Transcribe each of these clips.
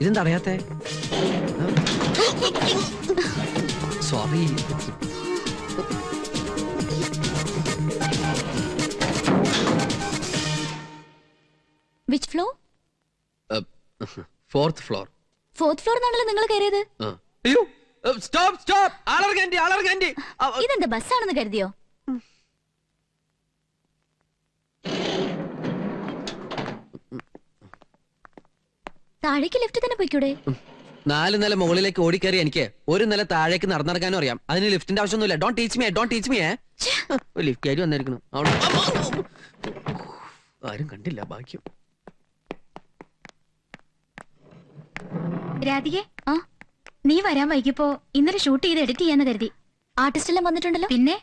ഇതെന്താ അറിയാത്തെ? Sorry. Which floor? Fourth floor. Fourth floor എന്നാണല്ലോ നിങ്ങൾ കയറിയത്. അയ്യോ, സ്റ്റോപ്പ്. അലർഗാൻഡി. ഇതെന്താ ബസ്സാണെന്ന് കരുതിയോ? താഴേക്ക് ലിഫ്റ്റ് തന്നെ പോയിക്കൂടെ? 4 നില മുകളിലേക്ക് ഓടിക്കയറി എനിക്ക് 1 നില താഴേക്ക് നടന്നടക്കാനും അറിയാം. അതിന് ലിഫ്റ്റിന്റെ ആവശ്യമൊന്നുമില്ല. Don't teach me. ലിഫ്റ്റ് ആയി വന്നിരിക്കുന്നു. ആരും കണ്ടില്ല, ഭാഗ്യം. രാധികെ, നീ വരാൻ വൈകിപ്പോ ഇന്നലെ ഷൂട്ട് ചെയ്ത് എഡിറ്റ് ചെയ്യാന്ന് കരുതി. ആർട്ടിസ്റ്റ് എല്ലാം വന്നിട്ടുണ്ടല്ലോ. പിന്നെ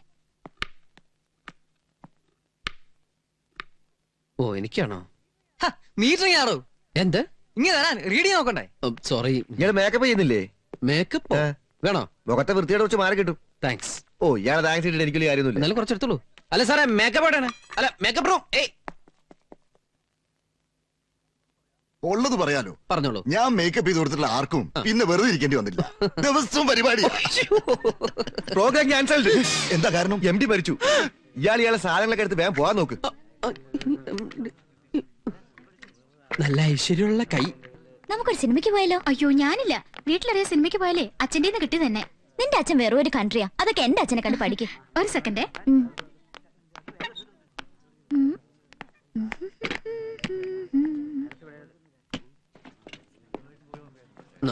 ഓ, എനിക്കാണോ? മീറ്റിംഗ് ആണോ? എന്ത്? ഇങ്ങനെ വരാൻ റീഡിങ് നോക്കണ്ടേ? സോറി. ഇയാള് മേക്കപ്പ് ചെയ്യുന്നില്ലേ? മേക്കപ്പ് വേണോ? മുഖത്തെ വൃത്തിയുടെ കുറച്ച് മാറി കിട്ടും. താങ്ക്സ്. ഓ, ഇയാളെ താങ്ക്സ് ഇട്ടിട്ട് എനിക്കൊരു കാര്യമൊന്നുമില്ല. എന്നാലും കുറച്ചെടുത്തോളൂ. അല്ല സാറേ, മേക്കപ്പ് എവിടെയാണ്? അല്ല, മേക്കപ്പ് റൂം. ഉള്ളത് പറയാലോ. പറഞ്ഞോളൂ. ഞാൻ മേക്കപ്പ് ചെയ്ത് കൊടുത്തിട്ടുള്ള ആർക്കും പിന്നെ വെറുതെ ഇരിക്കേണ്ടി വന്നില്ല. ദിവസവും പരിപാടി. Program cancelled. എന്താ കാരണം? MD മരിച്ചു. ഇയാളെ സാധനങ്ങളൊക്കെ എടുത്ത് വേഗം പോകാൻ നോക്ക്. നല്ല ഐശ്വര്യമുള്ള കൈ. നമുക്കൊരു സിനിമയ്ക്ക് പോയാലോ? അയ്യോ, ഞാനില്ല. വീട്ടിലറിയ സിനിമയ്ക്ക് പോയാലേ അച്ഛൻ്റെ കിട്ടി തന്നെ. നിന്റെ അച്ഛൻ വേറെ ഒരു കൺട്രിയാ. അതൊക്കെ എന്റെ അച്ഛനെ കണ്ട് പഠിക്കും. ഒരു സെക്കൻഡേ.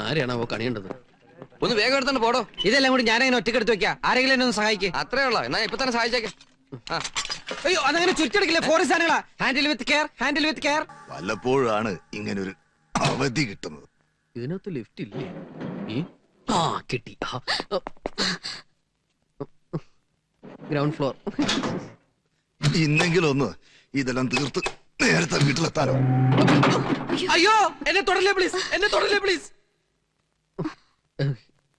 ആരെയാണാവോ കണിയേണ്ടത്? ഒന്ന് വേഗം എടുത്തോണ്ട് പോടോ. ഇതെല്ലാം കൂടി ഞാനങ്ങനെ ഒറ്റക്കെടുത്ത് വെക്കാം. ആരെങ്കിലും എന്നെ ഒന്ന് സഹായിക്കേ. അത്രേ ഉള്ളോ? എന്നാ ഇപ്പൊ തന്നെ സഹായിച്ചേക്കെ. അയ്യോ, അതങ്ങനെ ചുറ്റെടുക്കില്ലേ. ഫോറിൻ സാധനങ്ങളാ. Handle with care. വല്ലപ്പോഴാണ് ഇങ്ങനെ ഒരു അവധി കിട്ടുന്നത്. ഇതിനകത്ത് ലിഫ്റ്റ് ഇല്ലേ? കിട്ടി. Ground floor. ഇന്നെങ്കിലും ഒന്ന് ഇതെല്ലാം തീർത്ത് നേരത്തെ വീട്ടിലെത്താനോ. അയ്യോ, എന്നെ തൊടല്ലേ പ്ലീസ്.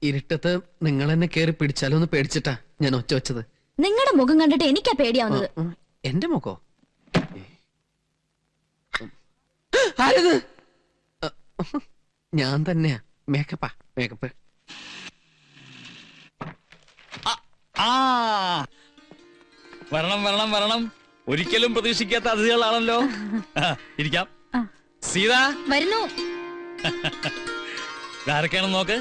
ഇരുട്ടത്ത് നിങ്ങൾ എന്നെ കേറി പിടിച്ചാലോ എന്ന് പേടിച്ചിട്ടാ ഞാൻ ഒച്ച വെച്ചത്. നിങ്ങളുടെ മുഖം കണ്ടിട്ട് എനിക്കാ പേടിയാവുന്നത്. എന്റെ മുഖോ? ആരത്? ഞാൻ തന്നെയാ. മേക്കപ്പ്. വരണം. ഒരിക്കലും പ്രതീക്ഷിക്കാത്ത അതിഥികളാണല്ലോ. ഇരിക്കാം. സീത വരുന്നു. ആരൊക്കെയാണെന്ന് നോക്ക്.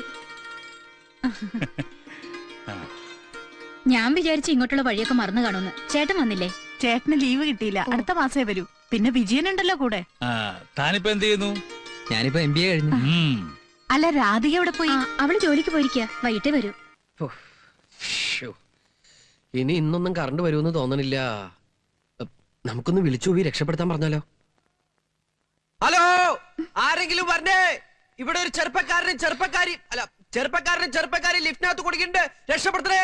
ഞാൻ വിചാരിച്ചു ഇങ്ങോട്ടുള്ള വഴിയൊക്കെ മറന്നു കാണുമെന്ന്. ചേട്ടൻ വന്നില്ലേ? ചേട്ടന് ലീവ് കിട്ടിയില്ല. അടുത്ത മാസേ വരൂ. പിന്നെ വിജയനുണ്ടല്ലോ കൂടെ. താനിപ്പോ എന്ത് ചെയ്യുന്നു? ഞാനിപ്പോ MBA കഴിഞ്ഞു. അല്ല, രാധിക എവിടെ പോയി? അവള് ജോലിക്ക് പോയിരിക്കുക. വൈകിട്ടേ വരൂ. ഇനി ഇന്നൊന്നും കറണ്ട് വരുമെന്ന് തോന്നണില്ല. നമുക്കൊന്ന് വിളിച്ചു പോയി രക്ഷപ്പെടുത്താൻ പറഞ്ഞാലോ? ഹലോ, ആരെങ്കിലും പറഞ്ഞേ? ഇവിടെ ഒരു ചെറുപ്പക്കാരി ലിഫ്റ്റിനകത്ത് കുടിക്കണ്ട്. രക്ഷപ്പെടുത്തണേ.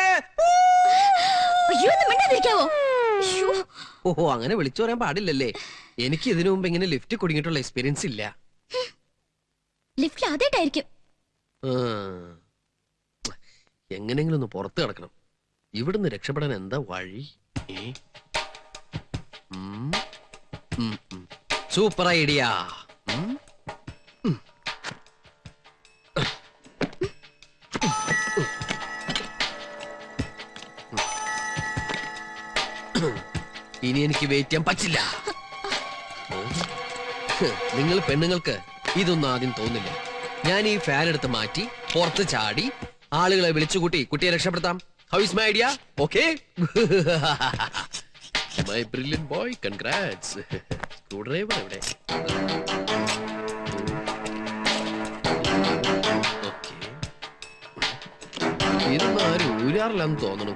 ഓഹോ, അങ്ങനെ വിളിച്ചു പറയാൻ പാടില്ലല്ലേ? എനിക്ക് ഇതിനു മുമ്പ് ഇങ്ങനെ ലിഫ്റ്റ് കുടുങ്ങിയിട്ടുള്ള എക്സ്പീരിയൻസ് ഇല്ല. ലിഫ്റ്റിൽ ആദ്യമായിട്ടായിരിക്കും. എങ്ങനെങ്കിലും ഒന്ന് പുറത്ത് കിടക്കണം. ഇവിടുന്ന് രക്ഷപ്പെടാൻ എന്താ വഴി? Super idea. ഇനി എനിക്ക് വെയിറ്റ് ചെയ്യാൻ പറ്റില്ല. നിങ്ങൾ പെണ്ണുങ്ങൾക്ക് ഇതൊന്നും ആദ്യം തോന്നില്ല. ഞാൻ ഈ ഫാൻ എടുത്ത് മാറ്റി പുറത്ത് ചാടി ആളുകളെ വിളിച്ചുകൂട്ടി കുട്ടിയെ രക്ഷപ്പെടുത്താം. How is my idea? Okay? My brilliant boy, congrats. Screwdriver എവിടെ? ഓക്കേ, ഇതൊന്നും ആരും ഊരാറില്ലെന്ന് തോന്നണു.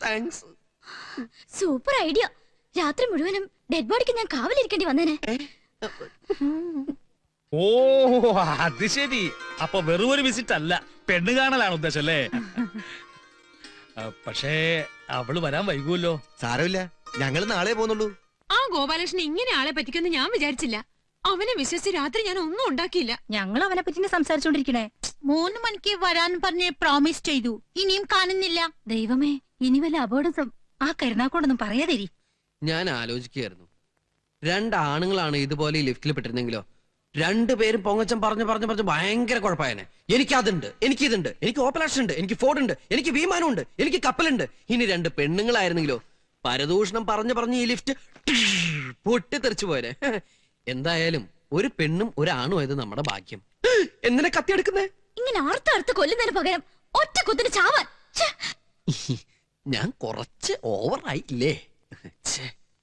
താങ്ക്സ്. Super idea. രാത്രി മുഴുവനും ഡെഡ് ബോഡിക്ക് ഞാൻ കാവലിരിക്കേണ്ടി വന്നേനെ. ഓ അത് ശരി. അപ്പൊ വെറും ഒരു വിസിറ്റ് അല്ല, പെണ്ണ് കാണലാണ് ഉദ്ദേശം അല്ലേ? പക്ഷേ അവള് വരാൻ വൈകുമല്ലോ. സാരമില്ല, ഞങ്ങൾ നാളെ പോകുന്നുള്ളൂ. ആ ഗോപാലകൃഷ്ണൻ ഇങ്ങനെ ആളെ പറ്റിക്കൊന്നും ഞാൻ വിചാരിച്ചില്ല. അവനെ വിശ്വസിച്ച് രാത്രി ഞാൻ ഒന്നും ഉണ്ടാക്കിയില്ല. ഞങ്ങൾ അവനെ പറ്റി സംസാരിച്ചോണ്ടിരിക്കണേ. 3 മണിക്ക് വരാൻ പറഞ്ഞ് പ്രോമിസ് ചെയ്തു, ഇനിയും കാണുന്നില്ല. ദൈവമേ, ഇനി വല്ല അപകടം ആ കരുനാക്കോടൊന്നും പറയാതിരി. ഞാൻ ആലോചിക്കുകയായിരുന്നു, 2 ആണുങ്ങളാണ് ഇതുപോലെ ഈ ലിഫ്റ്റിൽ പെട്ടിരുന്നെങ്കിലോ 2 പേരും പൊങ്ങച്ചം പറഞ്ഞു ഭയങ്കര കുഴപ്പമായനെ. എനിക്ക് അതുണ്ട്, എനിക്ക് ഇതുണ്ട്, എനിക്ക് ഓപ്പറേഷൻ ഉണ്ട്, എനിക്ക് ഫോർഡ് ഉണ്ട്, എനിക്ക് വിമാനം ഉണ്ട്, എനിക്ക് കപ്പലുണ്ട്. ഇനി 2 പെണ്ണുങ്ങളായിരുന്നെങ്കിലോ പരദൂഷണം പറഞ്ഞ് ഈ ലിഫ്റ്റ് പൊട്ടിത്തെറിച്ചു പോയനെ. എന്തായാലും ഒരു പെണ്ണും ഒരാണും ആയത് നമ്മുടെ ഭാഗ്യം. എന്തിനാ കത്തിയെടുക്കുന്നേ? ഇങ്ങനെ അർത്ഥ കൊല്ലുന്നതിന് പകരം ഒറ്റ കുത്തിന് ചാവാൻ. ഛെ. ഞാൻ കുറച്ച് ഓവറായില്ലേ?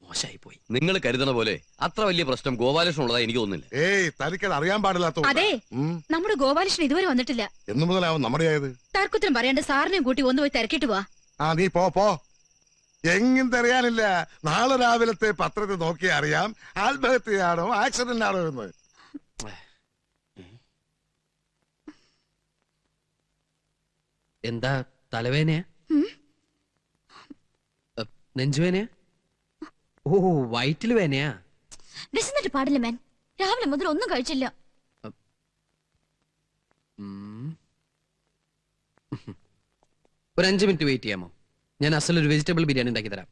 മോശമായി പോയി. നിങ്ങൾ കരുതണ പോലെ അത്ര വലിയ പ്രശ്നം ഗോപാലകൃഷ്ണൻ ഉള്ളതായി എനിക്ക് തോന്നുന്നില്ല. ഏയ് തനിക്കത് അറിയാൻ പാടില്ലാത്ത അതെ, നമ്മുടെ ഗോപാലകൃഷ്ണൻ ഇതുവരെ വന്നിട്ടില്ല. എന്നു മുതലാവും നമ്മുടെ ആയത്. തർക്കുത്തരം പറയാണ്ട് സാറിനെയും കൂട്ടി ഒന്ന് പോയി തിരക്കിട്ട് പോവാ. ആ നീ പോ. എങ്ങും തെറിയാനില്ല. നാളെ രാവിലത്തെ പത്രത്തിൽ നോക്കി അറിയാം ആത്മഹത്യയാണോ ആക്സിഡന്റ് ആണോ എന്ന്. എന്താ തലവേനയാ? നെഞ്ചുവേനയാ? ഓ വയറ്റിൽ വേനയാ? വിശന്നിട്ട് പാടില്ല മാൻ. രാവിലെ മുതൽ ഒന്നും കഴിച്ചില്ല. ഒരു 5 മിനിറ്റ് വെയിറ്റ് ചെയ്യാമോ? ഞാൻ അസലൊരു വെജിറ്റബിൾ ബിരിയാണി ഉണ്ടാക്കി തരാം.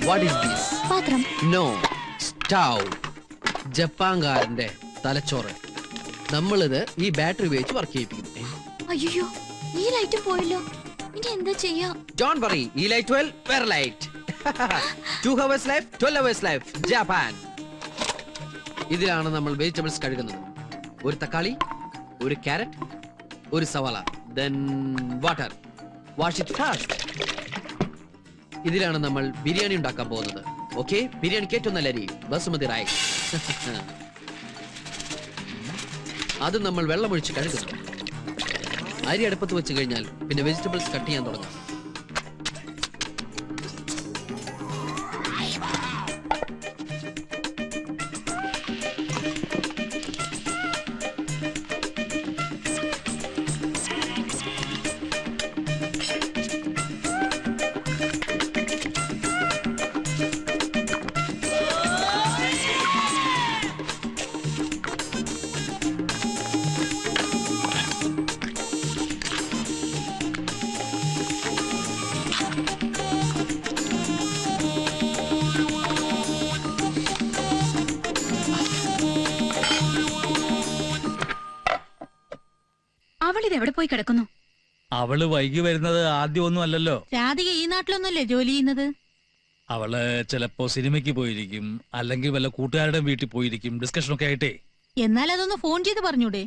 What is this? പാത്രം. No. Stove. ജപ്പാൻകാരന്റെ തലച്ചോറ്. നമ്മളിത് ഈ ബാറ്ററി ഉപയോഗിച്ച് വർക്ക് ചെയ്യിപ്പിക്കും. അയ്യോ, ഈ ലൈറ്റും പോയല്ലോ. ഇനി എന്താ ചെയ്യാ? Don't worry. ഈ ലൈറ്റ് 12 വേറെ light. 2 hours life, 12 hours life. Japan. ഇതിലാണ് നമ്മൾ വെജിറ്റബിൾസ് കഴുകുന്നത്. ഒരു തക്കാളി, ഒരു ക്യാരറ്റ്, ഒരു സവാള, then water. Wash it fast. ഇതിലാണ് നമ്മൾ ബിരിയാണി ഉണ്ടാക്കാൻ പോകുന്നത്. ഓക്കെ, ബിരിയാണിക്ക് ഏറ്റവും നല്ല അരി ബസുമതി റൈസ്. അത് നമ്മൾ വെള്ളമൊഴിച്ച് കഴുകുന്നു. അരി അടുപ്പത്ത് വെച്ച് കഴിഞ്ഞാൽ പിന്നെ വെജിറ്റബിൾസ് കട്ട് ചെയ്യാൻ തുടങ്ങാം. അവളിത് എവിടെ പോയി കിടക്കുന്നു? അവള് വൈകി വരുന്നത് ആദ്യമൊന്നും അല്ലല്ലോ. രാധിക ഈ നാട്ടിലൊന്നുമല്ലേ ജോലി ചെയ്യുന്നത്? അവള് ചിലപ്പോ സിനിമയ്ക്ക് പോയിരിക്കും, അല്ലെങ്കിൽ വല്ല കൂട്ടുകാരുടെ വീട്ടിൽ പോയിരിക്കും, ഡിസ്കഷനൊക്കെ ആയിട്ടേ. എന്നാൽ അതൊന്ന് ഫോൺ ചെയ്ത് പറഞ്ഞൂടെ?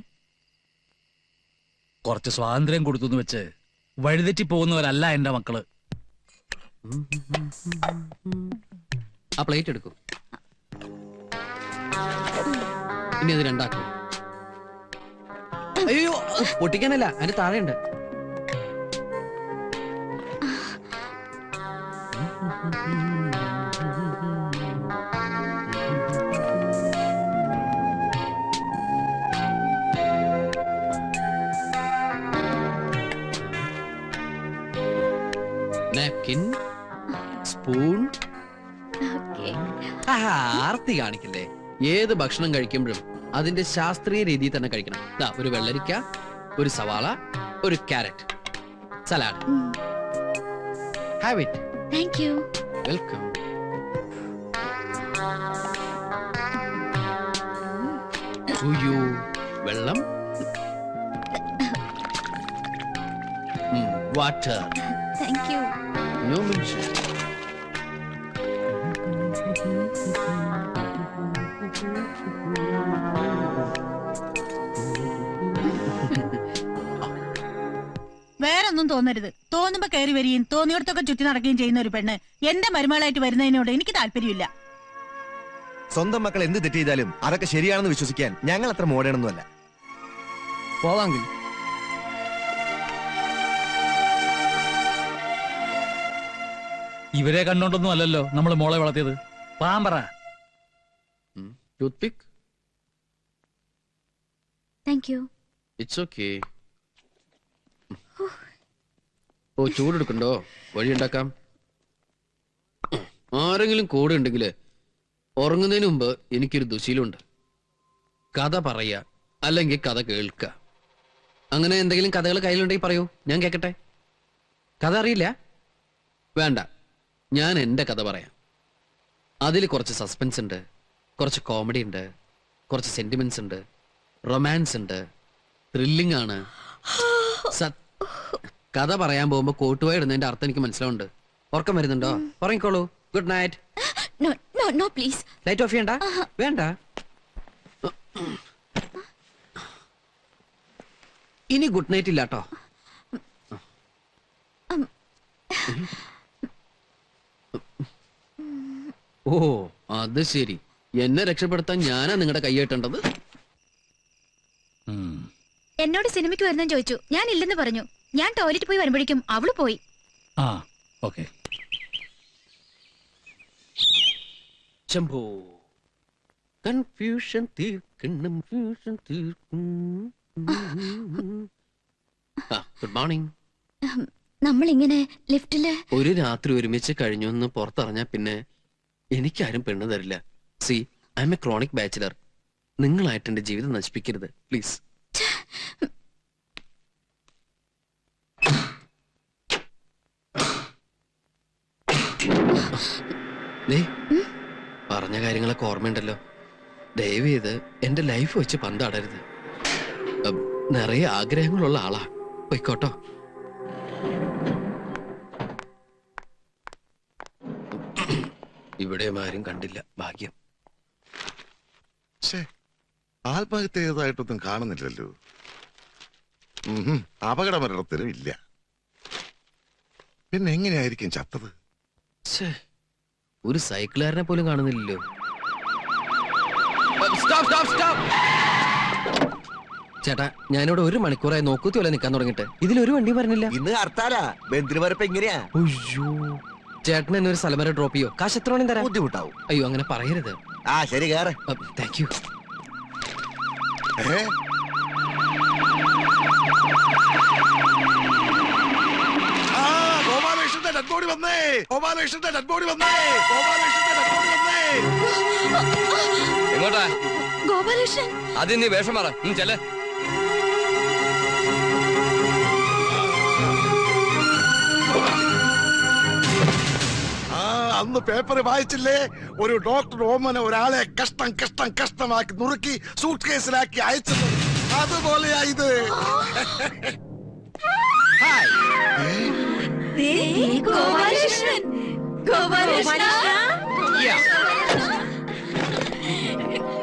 കുറച്ച് സ്വാതന്ത്ര്യം കൊടുത്തു വെച്ച് വഴിതെറ്റി പോകുന്നവരല്ല എന്റെ മക്കള്. ആ പ്ലേറ്റ് എടുക്കൂ. ഇനി അത് രണ്ടാക്കും. അയ്യോ, പൊട്ടിക്കാനല്ല, അതിന് താഴെയുണ്ട്. Napkin, spoon. ആർത്തി കാണിക്കില്ലേ? ഏത് ഭക്ഷണം കഴിക്കുമ്പോഴും അതിന്റെ ശാസ്ത്രീയ രീതിയിൽ തന്നെ കഴിക്കണം. ഒരു വെള്ളരിക്ക, ഒരു സവാള, ഒരു carrot. Salad. Have it. Thank you. Welcome. വെള്ളം, water. Thank you. No mention. വേറൊന്നും തോന്നരുത്. തോന്നുമ്പോ കയറി വരികയും തോന്നിയിടത്തൊക്കെ ചുറ്റി നടക്കുകയും ചെയ്യുന്ന ഒരു പെണ്ണ് എന്റെ മരുമകളായിട്ട് വരുന്നതിനോട് എനിക്ക് താല്പര്യമില്ല. സ്വന്തം മക്കൾ എന്ത് തെറ്റ് ചെയ്താലും അതൊക്കെ ശരിയാണെന്ന് വിശ്വസിക്കാൻ ഞങ്ങൾ അത്ര മോഡേണൊന്നുമല്ല. പോവാങ്കിൽ ഇവരെ കണ്ടോണ്ടൊന്നും അല്ലല്ലോ നമ്മൾ മോളെ വളർത്തിയത്. പാമ്പറ. Toothpick. Thank you. It's okay. ഓ, ചൂടെടുക്കണ്ടോ? വഴിയുണ്ടാക്കാം. ആരെങ്കിലും കൂടെ ഉണ്ടെങ്കിൽ ഉറങ്ങുന്നതിന് മുമ്പ് എനിക്കൊരു ദുശീലമുണ്ട്. കഥ പറയുക അല്ലെങ്കിൽ കഥ കേൾക്കുക. അങ്ങനെ എന്തെങ്കിലും കഥകൾ കയ്യിലുണ്ടെങ്കിൽ പറയൂ, ഞാൻ കേൾക്കട്ടെ. കഥ അറിയില്ല? വേണ്ട, ഞാൻ എൻ്റെ കഥ പറയാം. അതിൽ കുറച്ച് സസ്പെൻസ് ഉണ്ട്, കുറച്ച് കോമഡി ഉണ്ട്, കുറച്ച് സെന്റിമെന്റ്സ് ഉണ്ട്, റൊമാൻസ് ഉണ്ട്, ത്രില്ലിംഗ് ആണ്. കഥ പറയാൻ പോകുമ്പോ കോട്ടുവായി ഇടുന്നതിന്റെ അർത്ഥം എനിക്ക് മനസ്സിലാവുണ്ട്. ഉറക്കം വരുന്നുണ്ടോ? ഉറങ്ങിക്കോളൂ. Good night. No no no please. Light off ചെയ്യണ്ട. വേണ്ട. ഇനി ഗുഡ് നൈറ്റ് ഇല്ലാട്ടോ. ഓ, അത് ശരി. എന്നെ രക്ഷപ്പെടുത്താൻ ഞാനാ നിങ്ങളുടെ കൈ കെട്ടേണ്ടത്. എന്നോട് സിനിമയ്ക്ക് വരുന്നെന്ന് ചോദിച്ചു. ഞാൻ ഇല്ലെന്ന് പറഞ്ഞു. ഞാൻ ടോയ്ലറ്റ് പോയി വരുമ്പോഴേക്കും അവള് പോയി. ആ, ഓക്കെ. ശംഭോ, കൺഫ്യൂഷൻ തീർക്കണം, ഫ്യൂഷൻ തീർക്കും. Good morning. നമ്മളിങ്ങനെ ലിഫ്റ്റില് ഒരു രാത്രി ഒരുമിച്ച് കഴിഞ്ഞു എന്ന് പുറത്തിറങ്ങാ പിന്നെ എനിക്കാരും പെണ്ണ് തരില്ല. C, I M A chronic bachelor. നിങ്ങളായിട്ട് എന്റെ ജീവിതം നശിപ്പിക്കരുത് പ്ലീസ്. പറഞ്ഞ കാര്യങ്ങളൊക്കെ ഓർമ്മയുണ്ടല്ലോ. ദയവ് ചെയ്ത് എന്റെ ലൈഫ് വെച്ച് പന്താടരുത്. നിറയെ ആഗ്രഹങ്ങളുള്ള ആളാ. പോയിക്കോട്ടോ. ഇവിടെ ആരും കണ്ടില്ല. ഭാഗ്യം. ആത്മഹത്യ ചെയ്തതായിട്ടൊന്നും കാണുന്നില്ലല്ലോ. അപകട മരണത്തിനും ഇല്ല. പിന്നെ എങ്ങനെയായിരിക്കും ചത്തത്? ഒരു സൈക്കിളുകാരനെ പോലും കാണുന്നില്ലല്ലോ. ചേട്ടാ, ഞാനിവിടെ 1 മണിക്കൂറായി നോക്കൂത്തി പോലെ നിൽക്കാൻ തുടങ്ങിട്ട്. ഇതിലൊരു വണ്ടി പറഞ്ഞില്ല. ഇന്ന് ഹർത്താലാ. ബന്ധിരവരപ്പ് എങ്ങനെയാ? അയ്യോ, ചേട്ടൻ എന്നെ ഒരു സ്ഥലം വരെ ഡ്രോപ്പ് ചെയ്യോ? കാശ് എത്ര വേണം തരാം? ബുദ്ധിമുട്ടാവും. അയ്യോ, അങ്ങനെ പറയരുത്. ആ, ശരി, കേറ്. Thank you. ഗോപാലകൃഷ്ണന്റെ ഡെഡ് ബോഡി വന്നേ. ഗോപാലകൃഷ്ണന്റെ ഡെഡ് ബോഡി വന്നേ. ഗോപാലകൃഷ്ണന്റെ ഡെഡ് ബോഡി വന്നേ. എങ്ങോട്ടാ? ഗോപാലകൃഷ്ണൻ. ആദ്യം നീ വേഷം മാറ. ചെല്ലേ. അന്ന് പേപ്പർ വായിച്ചില്ലേ? ഒരു ഡോക്ടർ ഓമന ഒരാളെ കഷ്ടം കഷ്ടം കഷ്ടമാക്കി നുറുക്കി സൂട്ട് കേസിലാക്കി അയച്ചത്. അതുപോലെയാ ഇത്. ഗോപാലകൃഷ്ണൻ. ഗോപാലകൃഷ്ണ.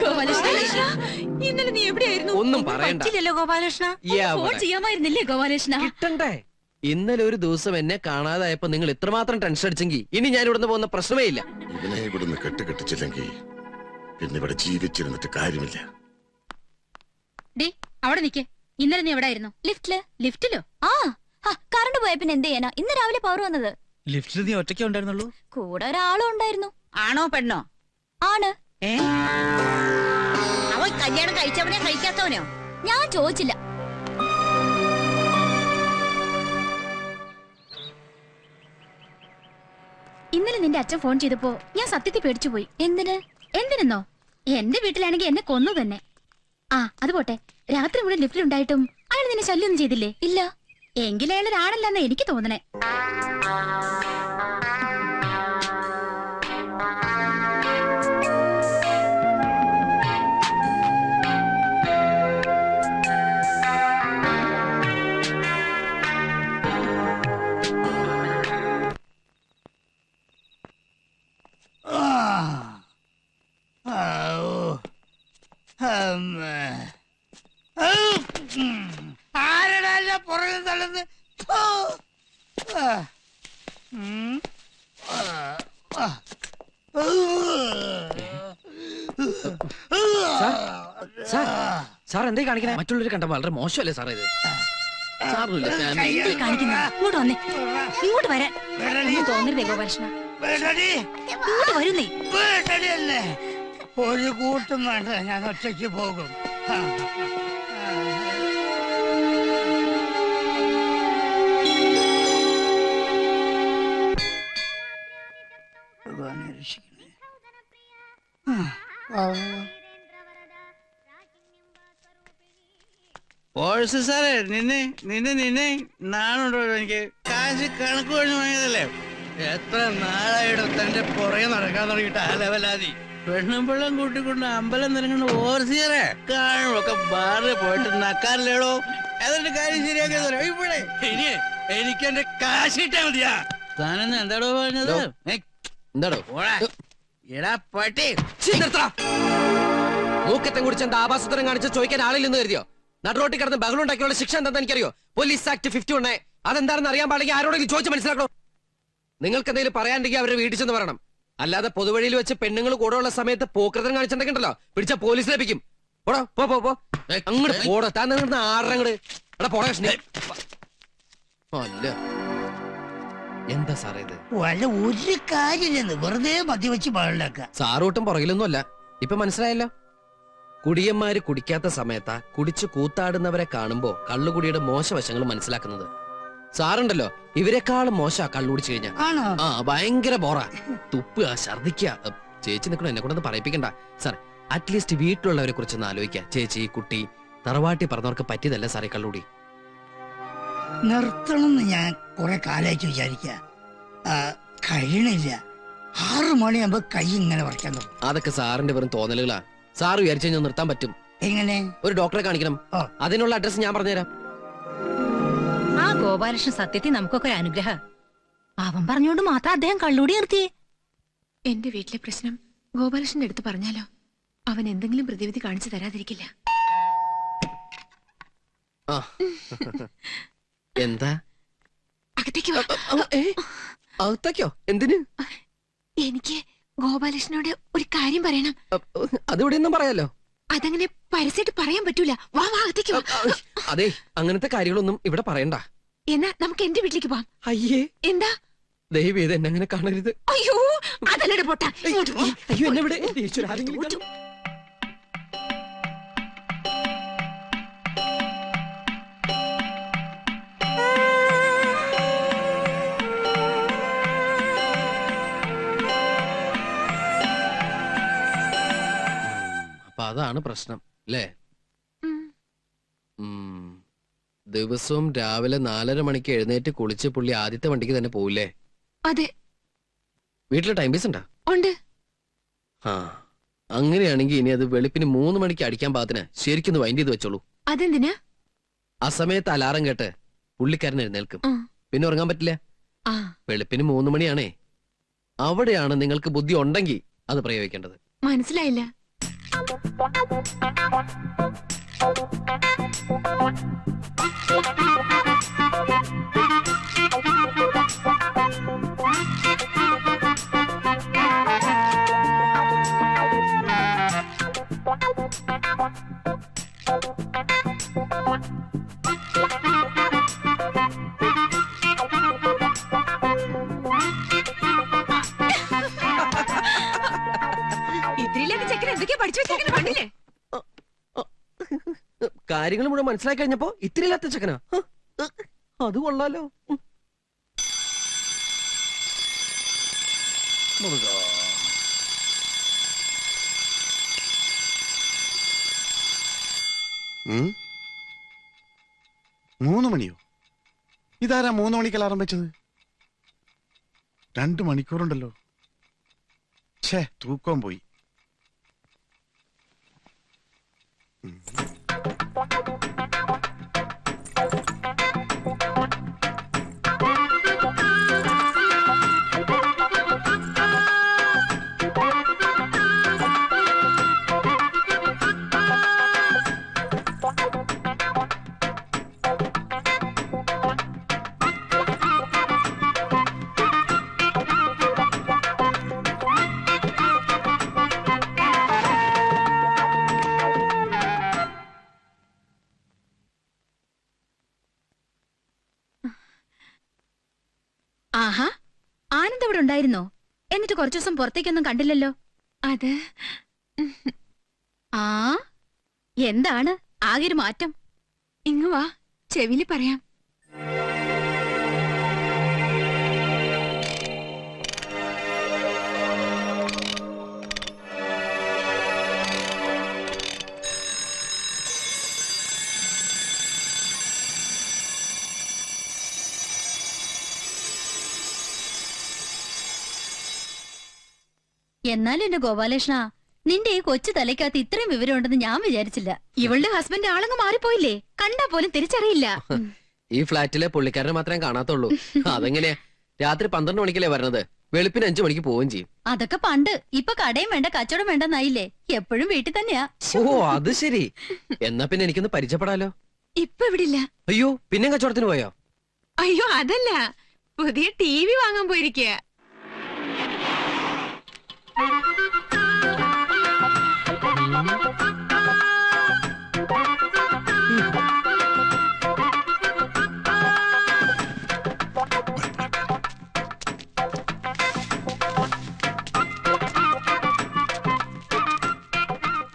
ഗോപാലകൃഷ്ണ, ഇന്നലെ നീ എവിടെയായിരുന്നു? ഒന്നും പറയണ്ട. ഗോപാലകൃഷ്ണ. ഫോൺ ചെയ്യാമായിരുന്നില്ലേ ഗോപാലകൃഷ്ണ? കിട്ടണ്ടേ? ഇന്നലെ ഒരു ദിവസം എന്നെ കാണാതായപ്പോ നിങ്ങൾ ഇത്രമാത്രം ടെൻഷൻ അടിച്ചെങ്കിൽ ഇനി ഞാൻ ഇവിടുന്ന് പോകുന്ന പ്രശ്നമേ ഇല്ല. ഇവനെ ഇവിടുന്ന് കെട്ടിച്ചില്ലെങ്കിൽ പിന്നെ ഇവിടെ ജീവിച്ചിരുന്നിട്ട് കാര്യമില്ല. ഡി, അവിടെ നിക്കേ. ഇന്നലെ നീ എവിടായിരുന്നു? ലിഫ്റ്റില്. ലിഫ്റ്റിലോ? ആ, കറണ്ട് പോയ പിന്നെ എന്ത് ചെയ്യാനാ? ഇന്ന് രാവിലെ പവർ വന്നത്. ലിഫ്റ്റിൽ നീ ഒറ്റയ്ക്കേ ഉണ്ടായിരുന്നുള്ളൂ? കൂടെ ഒരാളും ഉണ്ടായിരുന്നു. ആണോ പെണ്ണോ? ആണ്. അവൻ കല്യാണം കഴിച്ചവനെ കഴിക്കാത്തവനോ? ഞാൻ ചോദിച്ചില്ല. ഇന്നലെ നിന്റെ അച്ഛൻ ഫോൺ ചെയ്തപ്പോ ഞാൻ സത്യത്തിൽ പേടിച്ചു പോയി. എന്തിന്? എന്തിനെന്നോ? എന്റെ വീട്ടിലാണെങ്കിൽ എന്നെ കൊന്നു തന്നെ. ആ, അത് പോട്ടെ. രാത്രി മുഴുവൻ ലിഫ്റ്റിലുണ്ടായിട്ടും അയാൾ നിന്നെ ശല്യമൊന്നും ചെയ്തില്ലേ? ഇല്ല. എങ്കിലയാളൊരാണല്ലെന്ന് എനിക്ക് തോന്നണേ. ആരടല്ല പുറകെ തള്ളുന്നത്? സാർ എന്തേ കാണിക്കണേ? മറ്റുള്ളവർ കണ്ട വളരെ മോശമല്ലേ സാറേ ഇത്? സാറില്ല ഇങ്ങോട്ട് വന്നേ, ഇങ്ങോട്ട് വരാൻ തോന്നരുതേ ഗോപാലകൃഷ്ണ. ഇങ്ങോട്ട് വരുന്നേ. ഒരു കൂട്ടും വേണ്ട, ഞാൻ ഒറ്റയ്ക്ക് പോകും. സാറേ നിന്നെ നാണുണ്ടോ? എനിക്ക് കാശ് കണക്ക് കഴിഞ്ഞ് വാങ്ങിയതല്ലേ. എത്ര നാളായിടോ തന്റെ പുറകെ നടക്കാൻ തുടങ്ങിയിട്ട് ആ ലെവലാതി. പെണ്ണും പിള്ളം കൂട്ടിക്കൊണ്ട് അമ്പലം നിറങ്ങുന്ന ഓവർസിയറെ കാണുമൊക്കെ ബാറിൽ പോയിട്ട് നക്കാറില്ലേടോ. അതിന്റെ കാര്യം ശരിയാക്കിയതല്ലോ ഇവിടെ. ഇനി എനിക്ക് എന്റെ കാശ് കിട്ടാ മതിയാ. താനെന്ന് എന്താടോ പറഞ്ഞത്? എന്താടോ എടാ പട്ടി, മൂക്കത്തെ കുടിച്ച് എന്താ ആഭാസത്തരം കാണിച്ച് ചോദിക്കാൻ ആളില്ലെന്ന് കരുതിയോ? നടുറോട്ടി കിടന്ന് ബഹളം ഉണ്ടാക്കിയുള്ള ശിക്ഷ എന്താണെന്ന് എനിക്കറിയോ? Police act 51. അതെന്താണെന്ന് അറിയാൻ പാടില്ലെങ്കിൽ ആരോടെങ്കിലും ചോദിച്ച് മനസ്സിലാക്കണോ? നിങ്ങൾക്ക് എന്തെങ്കിലും പറയാണ്ടെങ്കിൽ അവരെ വീട്ടിൽ ചെന്ന് പറയണം. അല്ലാതെ പൊതുവഴിയിൽ വെച്ച് പെണ്ണുങ്ങൾ കൂടെ ഉള്ള സമയത്ത് പോക്കൃതം കാണിച്ചിട്ടുണ്ടല്ലോ, പിടിച്ച പോലീസ് ലഭിക്കും. പോടോ പോ അങ്ങോട്ട് പോടോ. താൻ നിന്ന് ആറങ്ങട് എടാ പോടാ. അല്ല എന്താ സാറേ ഇത്? വല്ല ഒരു കാര്യമില്ലെന്ന് വെറുതെ മദ്യവെച്ച് പാടില്ലാക്ക. സാറൂട്ടും പുറകിലൊന്നും അല്ല. ഇപ്പൊ മനസ്സിലായല്ലോ. കുടിയന്മാര് കുടിക്കാത്ത സമയത്താ കുടിച്ചു കൂത്താടുന്നവരെ കാണുമ്പോ കള്ളുകുടിയുടെ മോശവശങ്ങൾ മനസ്സിലാക്കുന്നത്. സാറുണ്ടല്ലോ ഇവരെക്കാളും മോശ കള്ളുടിച്ചു കഴിഞ്ഞാ. ആ ഭയങ്കര ബോറാ. തുപ്പുക, ഛർദിക്കുക. ചേച്ചി നിൽക്കണോ, എന്നെ കൊണ്ടൊന്ന് പറയിപ്പിക്കണ്ട സാർ. അറ്റ്ലീസ്റ്റ് വീട്ടിലുള്ളവരെ കുറിച്ചൊന്ന് ആലോചിക്കുക. ചേച്ചി, കുട്ടി, തറവാട്ടി പറഞ്ഞവർക്ക് പറ്റിയതല്ല സാറേ കള്ളുടി. നിർത്തണമെന്ന് ഞാൻ കുറെ കാലായിട്ട് വിചാരിക്ക, കഴിയണില്ല. 6 മണിയാകുമ്പോ കൈ ഇങ്ങനെ വരയ്ക്കാൻ തുടങ്ങും. അതൊക്കെ സാറിന്റെ വെറും തോന്നലുകളാ. സാറ് വിചാരിച്ചു കഴിഞ്ഞാൽ നിർത്താൻ പറ്റും. എങ്ങനെ? ഒരു ഡോക്ടറെ കാണിക്കണം. അതിനുള്ള അഡ്രസ് ഞാൻ പറഞ്ഞുതരാം. ആ ഗോപാലകൃഷ്ണൻ സത്യത്തിൽ നമുക്കൊക്കെ ഒരു അനുഗ്രഹ. അവൻ പറഞ്ഞോണ്ട് മാത്രം അദ്ദേഹം കള്ളൂടി നിർത്തിയേ. എന്റെ വീട്ടിലെ പ്രശ്നം ഗോപാലകൃഷ്ണന്റെ അടുത്ത് പറഞ്ഞാലോ അവൻ എന്തെങ്കിലും പ്രതിവിധി കാണിച്ചു തരാതിരിക്കില്ല. എന്താ അകത്തേക്ക് വാ. അകത്തേക്കോ? എന്തിന്? എനിക്ക് ഗോപാലകൃഷ്ണനോട് ഒരു കാര്യം പറയണം. അതിവിടെ ഒന്നും പറയാലോ. അതങ്ങനെ പരസ്യമായിട്ട് പറയാൻ പറ്റൂല. വാ വാ അകത്തേക്ക് വാ. അതെ, അങ്ങനത്തെ കാര്യങ്ങളൊന്നും ഇവിടെ പറയണ്ട. എന്നാ നമുക്ക് എന്റെ വീട്ടിലേക്ക് പോവാം. അയ്യേ, എന്താ? ദയവ് ചെയ്ത് എന്നെ അങ്ങനെ കാണരുത്. അയ്യോ അതല്ലട പൊട്ടാ. അയ്യോ എന്നെ ഇവിടെ ആരെങ്കിലും അപ്പൊ അതാണ് പ്രശ്നം അല്ലേ? ദിവസവും രാവിലെ 4:30 മണിക്ക് എഴുന്നേറ്റ് കുളിച്ച് പുള്ളി ആദ്യത്തെ വണ്ടിക്ക് തന്നെ പോവില്ലേ? അതെ. വീട്ടില് ടൈം പീസ് ഉണ്ടാ? ഉണ്ട്. ആ അങ്ങനെയാണെങ്കിൽ ഇനി അത് വെളുപ്പിന് 3 മണിക്ക് അടിക്കാൻ പാകത്തിന് ശരിക്കും വൈൻഡ് ചെയ്ത് വെച്ചോളൂ. അതെന്തിനാ? ആ സമയത്ത് അലാറം കേട്ട് പുള്ളിക്കാരൻ എഴുന്നേൽക്കും. പിന്നെ ഉറങ്ങാൻ പറ്റില്ല. വെളുപ്പിന് 3 മണിയാണേ. അവിടെയാണ് നിങ്ങൾക്ക് ബുദ്ധി ഉണ്ടെങ്കിൽ അത് പ്രയോഗിക്കേണ്ടത്. മനസ്സിലായില്ല. ഇത്രയിലൊക്കെ ചെക്കൻ എന്തൊക്കെയാ പഠിച്ചു വെച്ചേക്കണ കണ്ടില്ലേ? കാര്യങ്ങൾ മുഴുവൻ മനസ്സിലാക്കി കഴിഞ്ഞപ്പോ ഇത്തിരിയില്ലാത്ത ചെക്കനാ. അത് കൊള്ളാലോ. മൂന്ന് മണിയോ? ഇതാരാ 3 മണിക്ക് അലാറം വെച്ചത്? 2 മണിക്കൂറുണ്ടല്ലോ. ഛേ, തൂക്കം പോയി. ആഹാ, ആനന്ദ് ഇവിടെ ഉണ്ടായിരുന്നോ? എന്നിട്ട് കുറച്ചു ദിവസം പുറത്തേക്കൊന്നും കണ്ടില്ലല്ലോ. അത് ആ, എന്താണ് ആകെ ഒരു മാറ്റം? ഇങ്ങ് വാ, ചെവിയില് പറയാം. എന്നാലും എന്റെ ഗോപാലകൃഷ്ണ, നിന്റെ ഈ കൊച്ചു തലയ്ക്കകത്ത് ഇത്രയും വിവരം ഉണ്ടെന്ന് ഞാൻ വിചാരിച്ചില്ല. ഇവളുടെ ഹസ്ബൻഡ് ആളങ്ങ് മാറിപ്പോയില്ലേ, കണ്ടാ പോലും തിരിച്ചറിയില്ല. ഈ ഫ്ലാറ്റിലെ പുള്ളിക്കാരനെ മാത്രമേ കാണാത്തുള്ളൂ. അതെങ്ങനെയാ? രാത്രി 12 മണിക്കല്ലേ വരണത്, വെളുപ്പിന് 5 മണിക്ക് പോവുകയും ചെയ്യും. അതൊക്കെ പണ്ട്. ഇപ്പൊ കടയും വേണ്ട കച്ചവടം വേണ്ടെന്നായില്ലേ, എപ്പോഴും വീട്ടിൽ തന്നെയാ. ഓ, അത് ശരി. എന്നാ പിന്നെ എനിക്കൊന്ന് പരിചയപ്പെടാലോ. ഇപ്പൊ ഇവിടെ ഇല്ല. അയ്യോ, പിന്നെ കച്ചവടത്തിന് പോയോ? അയ്യോ അതല്ല, പുതിയ TV വാങ്ങാൻ പോയിരിക്കുക.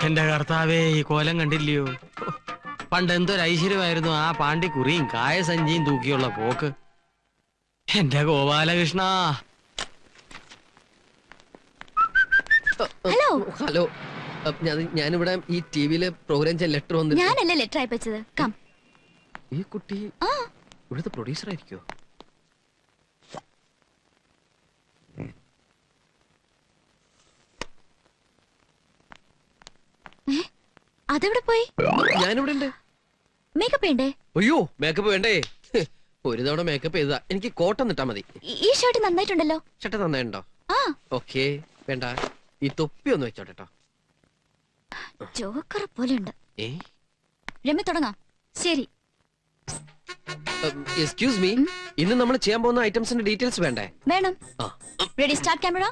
എന്റെ കർത്താവേ, ഈ കോലം കണ്ടില്ലയോ? പണ്ട് എന്തൊരു ഐശ്വര്യമായിരുന്നു ആ പാണ്ടിക്കുറിയും കായസഞ്ചിയും തൂക്കിയുള്ള പോക്ക്. എന്റെ ഗോപാലകൃഷ്ണ. ഹലോ ഹലോ, ഞാനിവിടെ ഈ ടിവിയിലെ പ്രോഗ്രാം ചെയ്യാൻ ലെറ്റർ വന്നു. ഞാനല്ലേ ലെറ്റർ അയച്ചത്. കം. ഈ കുട്ടി ഇവിടുത്തെ പ്രൊഡ്യൂസർ ആയിരിക്കോ? അതെവിടെ പോയി? ഞാനിവിടെ ഉണ്ട്. മേക്കപ്പ് വേണ്ടേ? അയ്യോ, മേക്കപ്പ് വേണ്ടേ? ഒരു തവണ മേക്കപ്പ് ചെയ്താ എനിക്ക് കോട്ടം നിട്ടാ മതി. ഈ ഷർട്ട് നന്നായിട്ടുണ്ടല്ലോ. ഷർട്ട് നന്നായിട്ടുണ്ടോ? ആ, ഓക്കേ, വേണ്ട. ഈ തൊപ്പി ഒന്ന് വെച്ചോട്ടെ ട്ടോ. ജോക്കർ പോലെയുണ്ട്. ഏ, രമ്യ തുടങ്ങാം. ശരി. എക്സ്ക്യൂസ് മീ, ഇന്ന് നമ്മൾ ചെയ്യാൻ പോകുന്ന ഐറ്റംസിന്റെ ഡീറ്റെയിൽസ് വേണ്ടേ? വേണം. ആ, ready, start camera.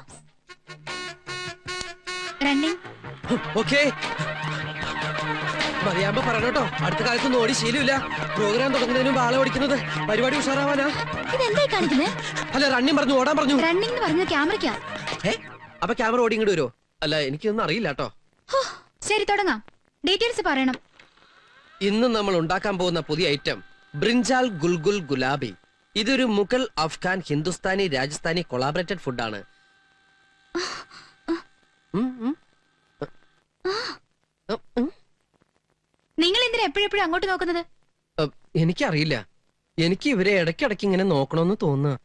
Running. Okay. മതിയാകുമ്പോ പറയണോട്ടോ, അടുത്ത കാലത്തൊന്നും ഓടി ശീലമില്ല. പ്രോഗ്രാം തുടങ്ങുന്നതിന് മുമ്പ് ആളെ ഓടിക്കുന്നത് പരിപാടി ഉഷാറാവാനാ. ഇതെന്തായി കാണിക്കുന്നത്? അല്ല, റണ്ണിങ് പറഞ്ഞു, ഓടാൻ പറഞ്ഞു. റണ്ണിംഗ് എന്ന് പറഞ്ഞ ക്യാമറയ്ക്കാ. അപ്പൊ ക്യാമറ ഓടി ഇങ്ങോട്ട് വരുമോ? അല്ല, എനിക്കൊന്നും അറിയില്ല കേട്ടോ. ശരി, തുടങ്ങാം. ഡീറ്റെയിൽസ് പറയണം. ഇന്ന് നമ്മൾ ഉണ്ടാക്കാൻ പോകുന്ന പുതിയ ഐറ്റം ബ്രിഞ്ചാൽ ഗുൽഗുൽ ഗുലാബി. ഇതൊരു മുഗൾ, അഫ്ഗാൻ, ഹിന്ദുസ്ഥാനി, രാജസ്ഥാനി കൊളാബറേറ്റഡ് ഫുഡാണ്. നിങ്ങൾ എന്തിനാ എപ്പോഴെപ്പോഴും അങ്ങോട്ട് നോക്കുന്നത്? എനിക്കറിയില്ല, എനിക്ക് ഇവരെ ഇടയ്ക്കിടയ്ക്ക് ഇങ്ങനെ നോക്കണമെന്ന് തോന്നുക.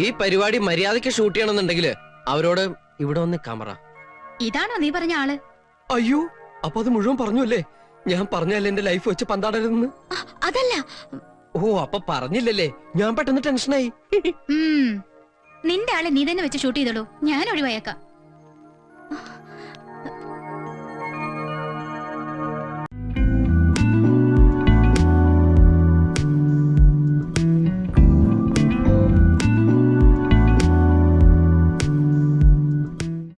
ഈ പരിപാടി മര്യാദയ്ക്ക് ഷൂട്ട് ചെയ്യണമെന്നുണ്ടെങ്കിൽ അവരോട് ഇവിടെ വന്ന് ക്യാമറ. ഇതാണോ നീ പറഞ്ഞ ആള്? അയ്യോ, അപ്പൊ അത് മുഴുവൻ പറഞ്ഞു അല്ലേ? ഞാൻ പറഞ്ഞല്ലേ എന്റെ ലൈഫ് വെച്ച് പന്താടരുതെന്ന്. അതല്ല. ഓ, അപ്പൊ പറഞ്ഞില്ലല്ലേ? ഞാൻ പെട്ടെന്ന് ടെൻഷനായി. നിന്റെ ആളെ നീ തന്നെ വെച്ച് ഷൂട്ട് ചെയ്തോളൂ, ഞാൻ ഒഴിവായേക്കാം.